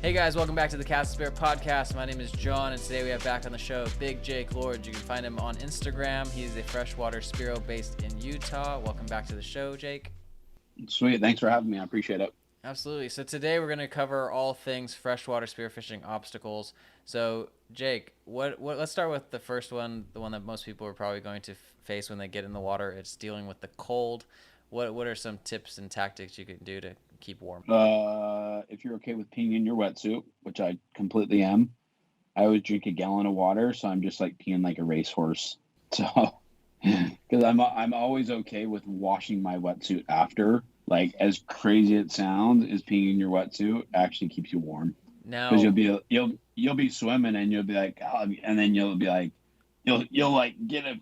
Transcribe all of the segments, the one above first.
Hey guys, welcome back to the Cast Spear podcast. My name is John, and today we have back on the show Big Jake Lord. You can find him on Instagram. He's a freshwater spearo based in Utah. Welcome back to the show, Jake. Sweet, thanks for having me. I appreciate it. Absolutely. So today we're going to cover all things freshwater spearfishing obstacles. So Jake, what? Let's start with the first one, the one that most people are probably going to face when they get in the water. It's dealing with the cold. What are some tips and tactics you can do to keep warm? If you're okay with peeing in your wetsuit, which I completely am, I always drink a gallon of water, so I'm just like peeing like a racehorse. So, because I'm always okay with washing my wetsuit after. Like as crazy it sounds, is peeing in your wetsuit actually keeps you warm because Now, you'll be swimming and you'll be like, oh, and then you'll be like, you'll like get a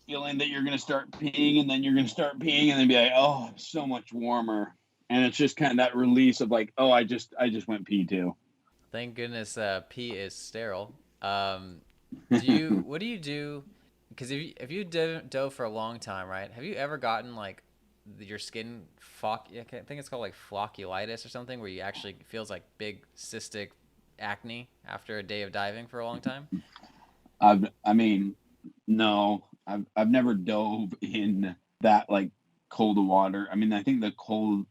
feeling that you're gonna start peeing, and then you're gonna start peeing, and then be like, oh, so much warmer. And it's just kind of that release of like, oh, I just went pee too. thank goodness pee is sterile. What do you do? Because if you dove for a long time, right? Have you ever gotten like your skin I think it's called like flocculitis or something, where you actually feels like big cystic acne after a day of diving for a long time? I mean, no, I've never dove in that like cold water. I mean, I think the cold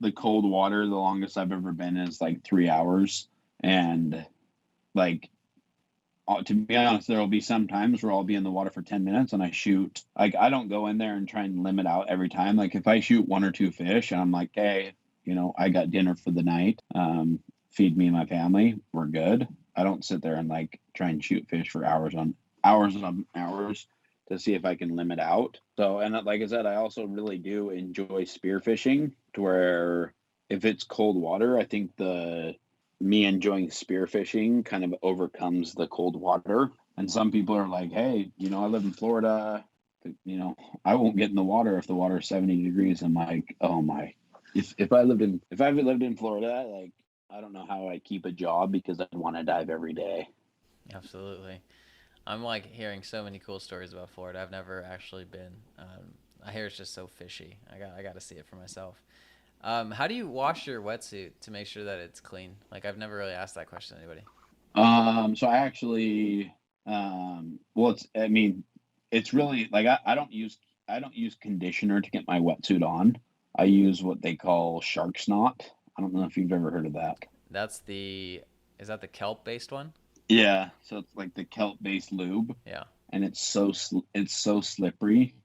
water, the longest I've ever been is like 3 hours, and like to be honest, there will be some times where I'll be in the water for 10 minutes and I shoot. Like I don't go in there and try and limit out every time. Like if I shoot one or two fish and I'm like, hey, I got dinner for the night. Feed me and my family. We're good. I don't sit there and like try and shoot fish for hours on hours to see if I can limit out. So, and like I said, I also really do enjoy spearfishing to where if it's cold water, I think the me enjoying spearfishing kind of overcomes the cold water. And some people are like, hey, I live in Florida. You know, I won't get in the water if the water is 70 degrees. I'm like, oh my. If I lived in Florida, like I don't know how I keep a job because I'd want to dive every day. Absolutely. I'm like hearing so many cool stories about Florida. I've never actually been. I hear it's just so fishy. I got to see it for myself. How do you wash your wetsuit to make sure that it's clean? Like I've never really asked that question to anybody. So I actually, well, I mean, it's really like I don't use conditioner to get my wetsuit on. I use what they call shark snot. I don't know if you've ever heard of that. That's the Is that the kelp based one? Yeah, so it's like the kelp-based lube, Yeah. and it's so slippery,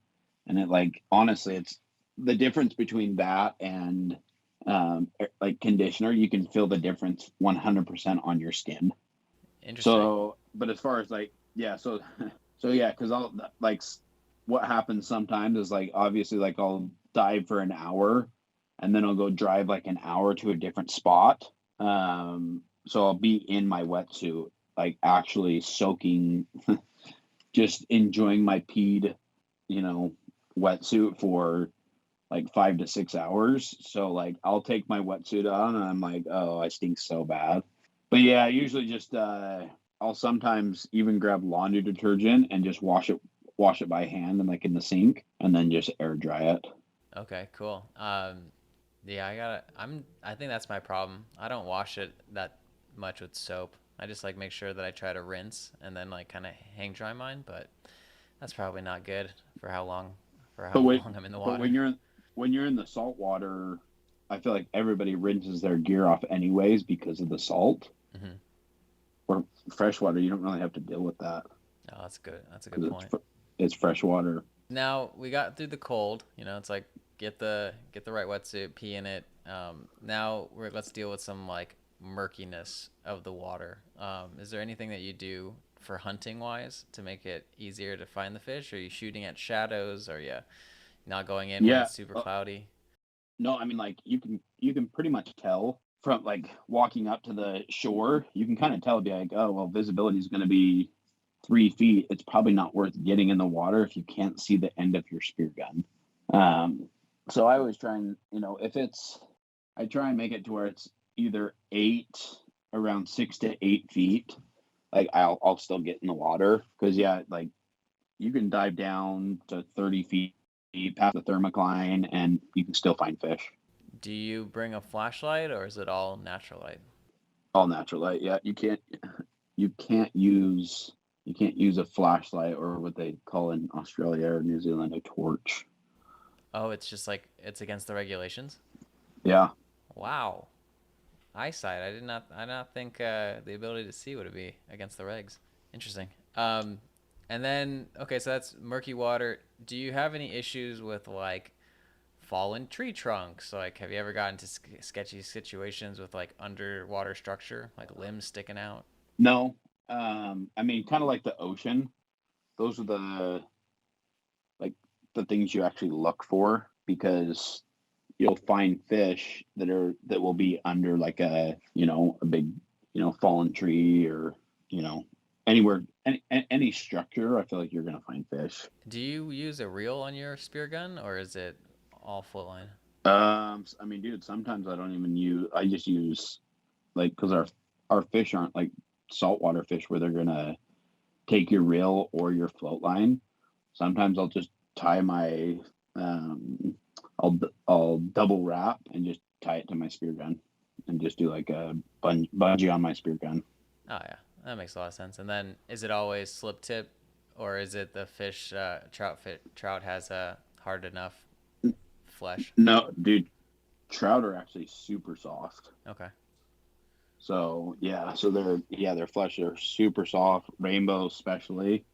and it like honestly, it's the difference between that and like conditioner. You can feel the difference 100% on your skin. Interesting. So, but as far as like, yeah, so yeah, because I'll like what happens sometimes is like obviously like I'll dive for an hour and then I'll go drive like an hour to a different spot. So I'll be in my wetsuit, like actually soaking, just enjoying my peed, you know, wetsuit for like 5 to 6 hours. So like I'll take my wetsuit on and I'm like, oh, I stink so bad. But yeah, I usually just I'll sometimes even grab laundry detergent and just wash it by hand and like in the sink and then just air dry it. Okay, cool. Yeah, I think that's my problem. I don't wash it that much with soap. I just like make sure that I try to rinse and then like kind of hang dry mine, but that's probably not good for how But wait, long I'm in the but water. when you're in the salt water, I feel like everybody rinses their gear off anyways because of the salt. Hmm. Or freshwater, you don't really have to deal with that Oh, that's good. That's a good because point. it's fresh water. Now we got through the cold. It's like get the right wetsuit, pee in it. Now let's deal with some like murkiness of the water. Is there anything that you do for hunting wise to make it easier to find the fish? Are you shooting at shadows? Are you not going in when Yeah. it's super cloudy? No, I mean like you can pretty much tell from like walking up to the shore. You can kind of tell, be like, oh well, visibility is going to be 3 feet. It's probably not worth getting in the water if you can't see the end of your spear gun. Um, so I always try and if it's I try and make it to where it's either around 6 to 8 feet. Like I'll still get in the water because yeah, like you can dive down to 30 feet past the thermocline and you can still find fish. Do you bring a flashlight or is it all natural light? All natural light. Yeah, you can't use a flashlight or what they call in Australia or New Zealand a torch. Oh, it's just like it's against the regulations. Yeah. Wow, eyesight. I did not think the ability to see would be against the regs. Interesting. And then okay, so that's murky water. Do you have any issues with like fallen tree trunks? Like, have you ever gotten to sketchy situations with like underwater structure, like limbs sticking out? No. I mean, kind of like the ocean. Those are like the things you actually look for because you'll find fish that will be under like a big fallen tree or anywhere any structure. I feel like you're gonna find fish. Do you use a reel on your spear gun, or is it all Footline? I mean, dude, sometimes I don't even use. I just use like because our fish aren't like saltwater fish where they're gonna take your reel or your float line. Sometimes I'll just tie my um, I'll double wrap and just tie it to my spear gun and just do like a bungee on my spear gun. Oh yeah, that makes a lot of sense. And then is it always slip tip, or is it the fish trout has a hard enough flesh? No, dude, trout are actually super soft. Okay, So yeah, so their flesh are super soft, rainbow especially.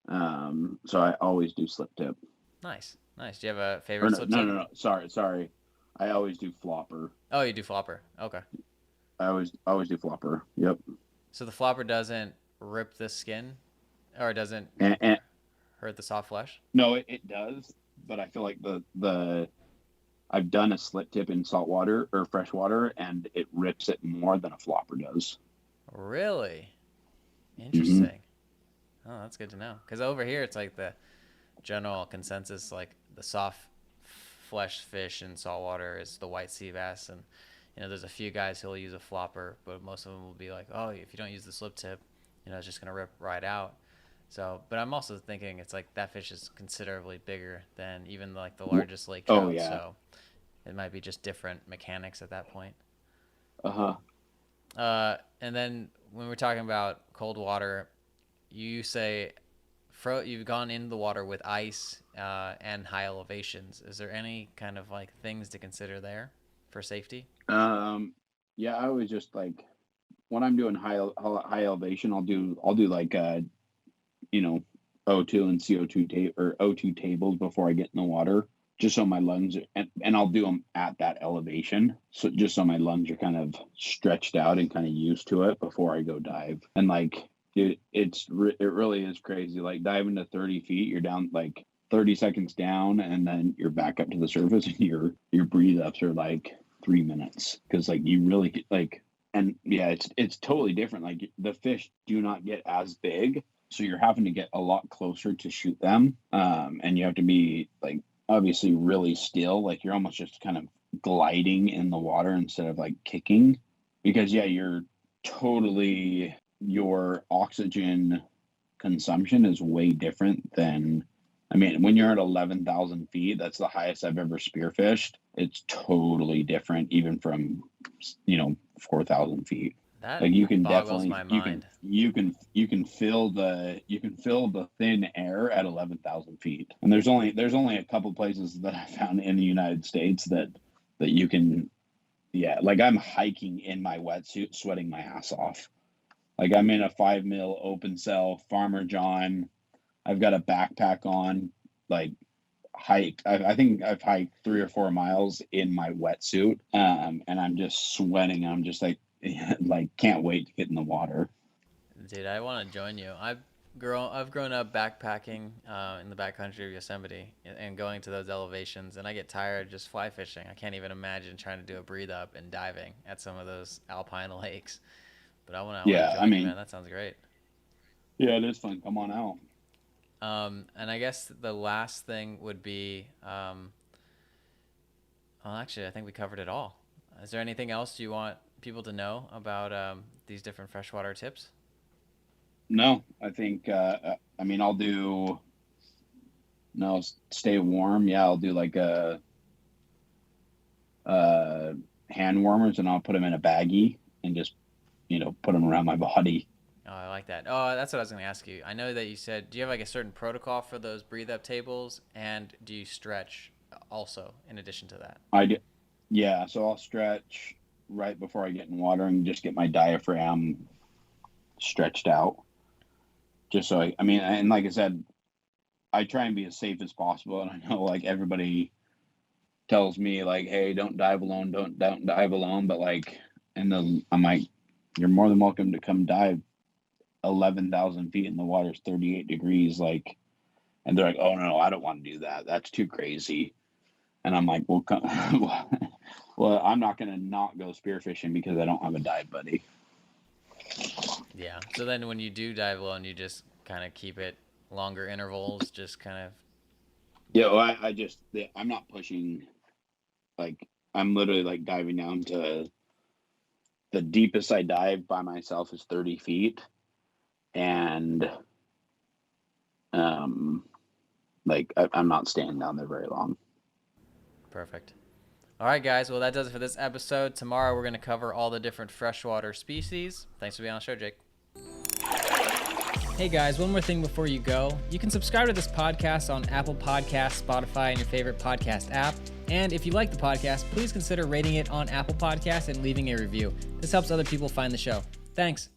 So I always do slip tip. nice, nice. Do you have a Or favorite no, slip no, tip? no, no. Sorry. I always do flopper. Oh, you do flopper. Okay, I always do flopper. Yep. so the flopper doesn't rip the skin, or it doesn't And hurt the soft flesh. no, it does, but I feel like the I've done a slip tip in saltwater or freshwater, and it rips it more than a flopper does. Really Hmm. interesting. Oh, that's good to know. Because over here, it's like the general consensus, like the soft flesh fish in saltwater is the white sea bass, and there's a few guys who'll use a flopper, but most of them will be like, oh, if you don't use the slip tip, it's just gonna rip right out. So, but I'm also thinking it's like that fish is considerably bigger than even like the largest lake Oh trout, yeah. so it might be just different mechanics at that point. Uh huh. And then when we're talking about cold water, you say you've gone into the water with ice and high elevations. Is there any kind of like things to consider there for safety? Um. Yeah, I always just like when I'm doing high elevation, I'll do like you know O2 and CO2 or O2 tables before I get in the water, just so my lungs and I'll do them at that elevation, so just so my lungs are kind of stretched out and kind of used to it before I go dive. And like, dude, it really is crazy. Like diving to 30 feet, you're down like 30 seconds down, and then you're back up to the surface, and your breathe ups are like 3 minutes because like you really like. And yeah, it's totally different. Like the fish do not get as big, so you're having to get a lot closer to shoot them, and you have to be like obviously really still, like you're almost just kind of gliding in the water instead of like kicking, because yeah, your oxygen consumption is way different than, I mean, when you're at 11,000 feet, that's the highest I've ever spearfished. It's totally different even from 4,000 feet. That Like you can boggles definitely my mind. you can feel the thin air at 11,000 feet. And there's only a couple places that I found in the United States that you can, yeah, like I'm hiking in my wetsuit sweating my ass off. Like I'm in a 5 mil open cell Farmer John. I've got a backpack on, like hiked. I think I've hiked 3 or 4 miles in my wetsuit, and I'm just sweating. I'm just like, like can't wait to get in the water. Dude, I want to join you. I've grown up backpacking in the backcountry of Yosemite and going to those elevations, and I get tired just fly fishing. I can't even imagine trying to do a breathe up and diving at some of those alpine lakes. But I want to Yeah, I join you, man. mean, That sounds great. yeah, it is fun. Come on out. And I guess the last thing would be, well, actually, I think we covered it all. Is there anything else you want people to know about these different freshwater tips? No, I think I mean I'll do no stay warm. Yeah, I'll do like a hand warmers, and I'll put them in a baggie, and just, put them around my body. Oh, I like that. Oh, that's what I was going to ask you. I know that you said, do you have like a certain protocol for those breathe up tables, and do you stretch also in addition to that? I do. Yeah. So I'll stretch right before I get in water and just get my diaphragm stretched out. Just so and like I said, I try and be as safe as possible. And I know like everybody tells me like, hey, don't dive alone, don't dive alone. But like, I'm like, you're more than welcome to come dive 11,000 feet and the water's 38 degrees. Like, and they're like, oh no, I don't want to do that. That's too crazy. And I'm like, well, well, I'm not going to not go spearfishing because I don't have a dive buddy. Yeah. So then when you do dive alone, you just kind of keep it longer intervals, just kind of. Yeah. Well, I'm not pushing. Like, I'm literally like diving down to the deepest I dive by myself is 30 feet. And, like, I'm not staying down there very long. Perfect. All right, guys. Well, that does it for this episode. Tomorrow, we're going to cover all the different freshwater species. Thanks for being on the show, Jake. Hey, guys. One more thing before you go. You can subscribe to this podcast on Apple Podcasts, Spotify, and your favorite podcast app. And if you like the podcast, please consider rating it on Apple Podcasts and leaving a review. This helps other people find the show. Thanks.